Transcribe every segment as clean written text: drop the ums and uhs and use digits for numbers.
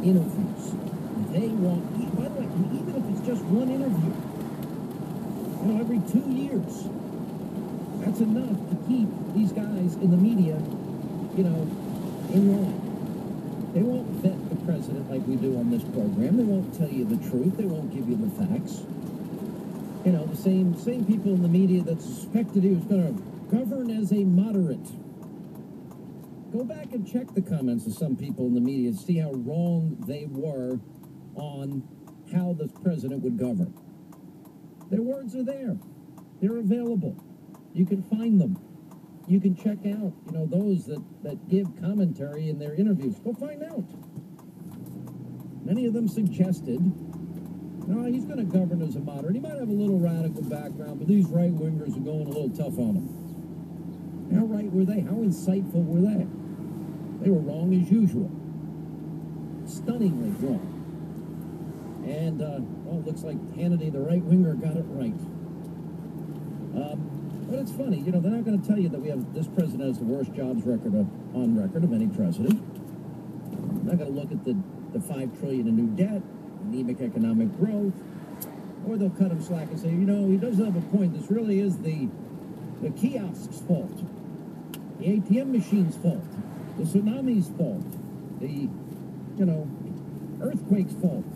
interviews. They want, by the way, even if it's just one interview, every 2 years, that's enough to keep these guys in the media, in line. They won't vet the president like we do on this program. They won't tell you the truth. They won't give you the facts. The same people in the media that suspected he was going to govern as a moderate. Go back and check the comments of some people in the media and see how wrong they were on how the president would govern. Their words are there. They're available. You can find them. You can check out, those that give commentary in their interviews. Go find out. Many of them suggested, no, he's going to govern as a moderate. He might have a little radical background, but these right-wingers are going a little tough on him. How right were they? How insightful were they? They were wrong as usual. Stunningly wrong. And, it looks like Hannity, the right-winger, got it right. But it's funny, they're not going to tell you that this president has the worst jobs record on record of any president. They're not going to look at the $5 trillion in new debt, anemic economic growth, or they'll cut him slack and say, he does have a point. This really is the kiosk's fault, the ATM machine's fault, the tsunami's fault, the, earthquake's fault,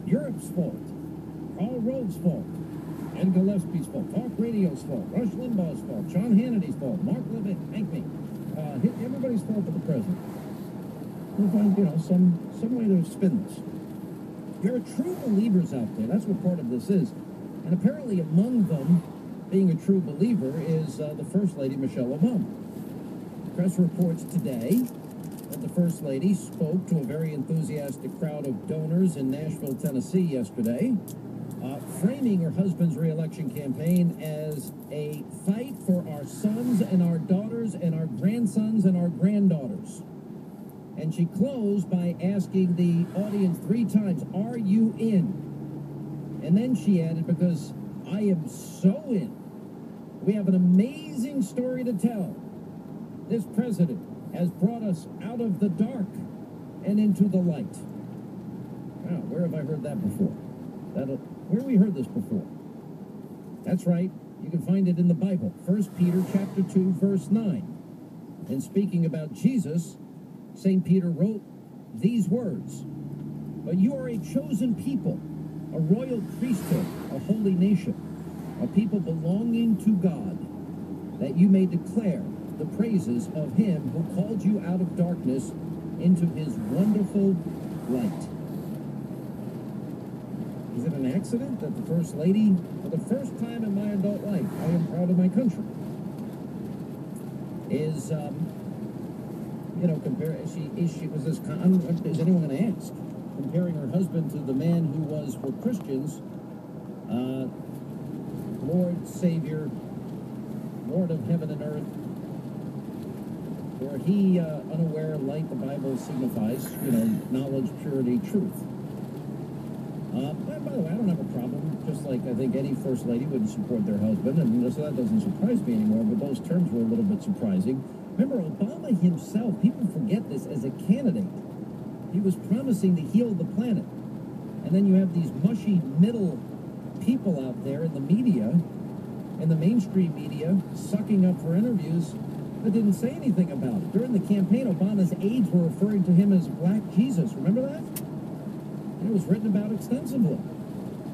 Europe's fault, Karl Rove's fault, Ed Gillespie's fault, Talk Radio's fault, Rush Limbaugh's fault, Sean Hannity's fault, Mark Levin, everybody's fault but the president. We'll find, some way to spin this. There are true believers out there. That's what part of this is. And apparently among them, being a true believer, is the First Lady, Michelle Obama. Press reports today that the First Lady spoke to a very enthusiastic crowd of donors in Nashville, Tennessee yesterday, framing her husband's re-election campaign as a fight for our sons and our daughters and our grandsons and our granddaughters. And she closed by asking the audience 3 times, "Are you in?" And then she added, "Because I am so in. We have an amazing story to tell. This president has brought us out of the dark and into the light." Wow, where have I heard that before? Where have we heard this before? That's right. You can find it in the Bible. 1 Peter chapter 2, verse 9. And speaking about Jesus, St. Peter wrote these words, "But you are a chosen people, a royal priesthood, a holy nation, a people belonging to God, that you may declare the praises of him who called you out of darkness into his wonderful light." Is it an accident that the First Lady, for the first time in my adult life, I am proud of my country, is, is anyone going to ask? Comparing her husband to the man who was, for Christians, Lord, Savior, Lord of heaven and earth, where he, unaware, like the Bible signifies, knowledge, purity, truth. By the way, I don't have a problem, just like I think any First Lady would support their husband, and so that doesn't surprise me anymore, but those terms were a little bit surprising. Remember, Obama himself, people forget this, as a candidate, he was promising to heal the planet. And then you have these mushy middle people out there in the media, in the mainstream media, sucking up for interviews that didn't say anything about it. During the campaign, Obama's aides were referring to him as Black Jesus. Remember that? And it was written about extensively.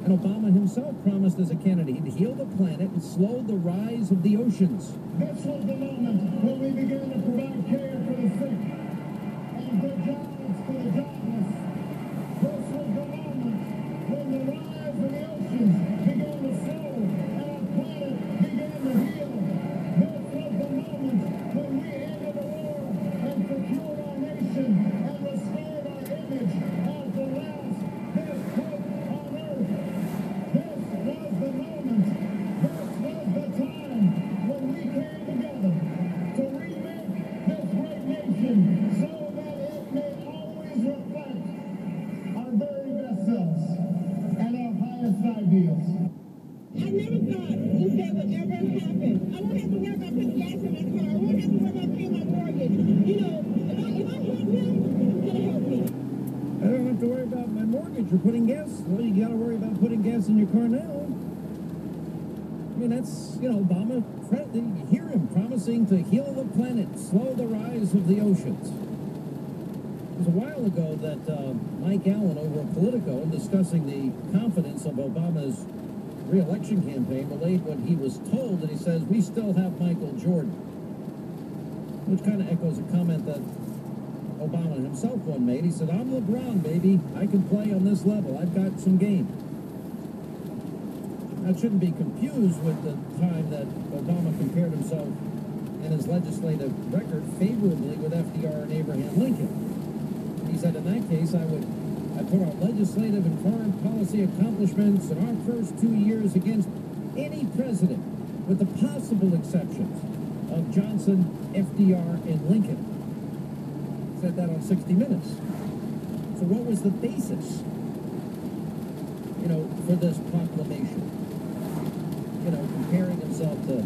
And Obama himself promised as a candidate he'd heal the planet and slow the rise of the oceans. This was the moment when we began to provide care for the sick and good jobs for the jobless. This was the moment when the rise of the oceans began to slow and our planet began to heal. This was the moment when we ended the war and secured our nation and restored our image as the last best hope on earth. This was the moment. This was the time when we came together to remake this great nation so that it may always reflect our very best selves and our highest ideals. I never thought that would ever happen. I won't have to worry about putting gas in my car. I won't have to worry about paying my mortgage. If I help him, he's going to help me. I don't have to worry about my mortgage or putting gas. Well, you got to worry about putting gas in your car now. I mean, that's, Obama, you hear him promising to heal the planet, slow the rise of the oceans. It was a while ago that Mike Allen over at Politico, in discussing the confidence of Obama's re-election campaign, relayed what he was told, and he says, we still have Michael Jordan. Which kind of echoes a comment that Obama himself one made. He said, I'm LeBron, baby. I can play on this level. I've got some game. That shouldn't be confused with the time that Obama compared himself and his legislative record favorably with FDR and Abraham Lincoln. He said, in that case, I put our legislative and foreign policy accomplishments in our first 2 years against any president, with the possible exceptions of Johnson, FDR, and Lincoln. Said that on 60 Minutes. So what was the basis, for this proclamation? Comparing himself to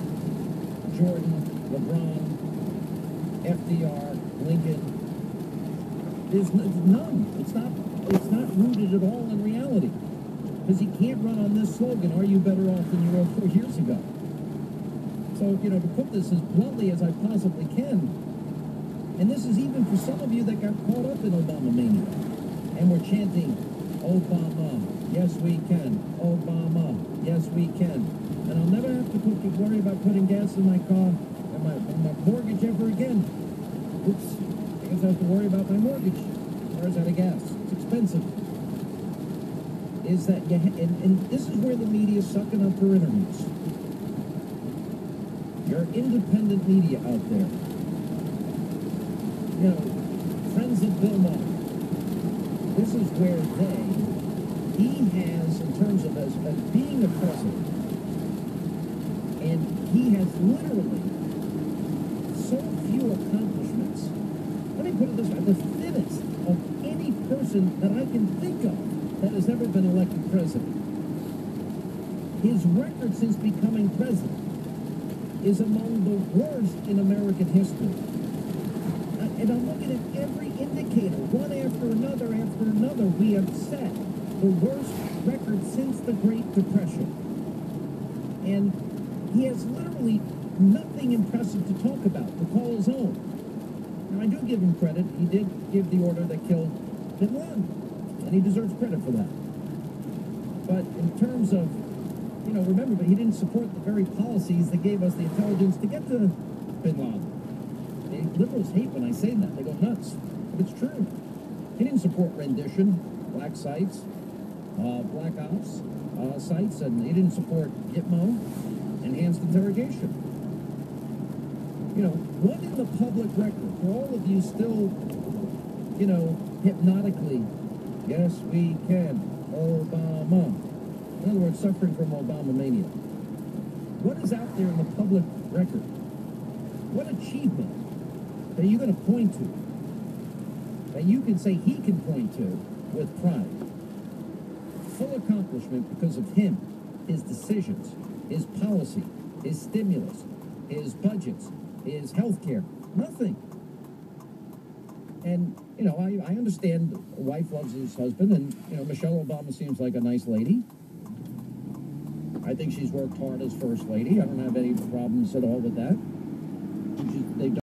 Jordan, LeBron, FDR, Lincoln. There's none. It's not rooted at all in reality. Because he can't run on this slogan, are you better off than you were 4 years ago? So, to put this as bluntly as I possibly can, and this is even for some of you that got caught up in Obama mania, and we're chanting, Obama, yes we can, Obama, yes we can. And I'll never have to worry about putting gas in my car and my mortgage ever again. Oops, I guess I have to worry about my mortgage. Car's out of gas. It's expensive. Is that, and this is where the media's sucking up for interviews. Your independent media out there. Friends of Bill Maher. This is where he has, in terms of as being a president, and he has literally so few accomplishments. Let me put it this way, the thinnest of any person that I can think of that has ever been elected president. His record since becoming president is among the worst in American history. And I'm looking at every indicator, one after another, we have set the worst record since the Great Depression. And he has literally nothing impressive to talk about, to call his own. Now, I do give him credit. He did give the order that killed Bin Laden, and he deserves credit for that. But in terms of, remember, but he didn't support the very policies that gave us the intelligence to get to Bin Laden. Liberals hate when I say that. They go nuts. But it's true. He didn't support rendition, black sites, black ops sites, and he didn't support Gitmo, enhanced interrogation. What in the public record, for all of you still, hypnotically, yes, we can, Obama. In other words, suffering from Obama mania. What is out there in the public record? What achievement that you're going to point to, that you can say he can point to with pride? Full accomplishment because of him, his decisions, his policy, his stimulus, his budgets, his health care. Nothing. And, I understand a wife loves his husband, and, Michelle Obama seems like a nice lady. I think she's worked hard as First Lady. I don't have any problems at all with that.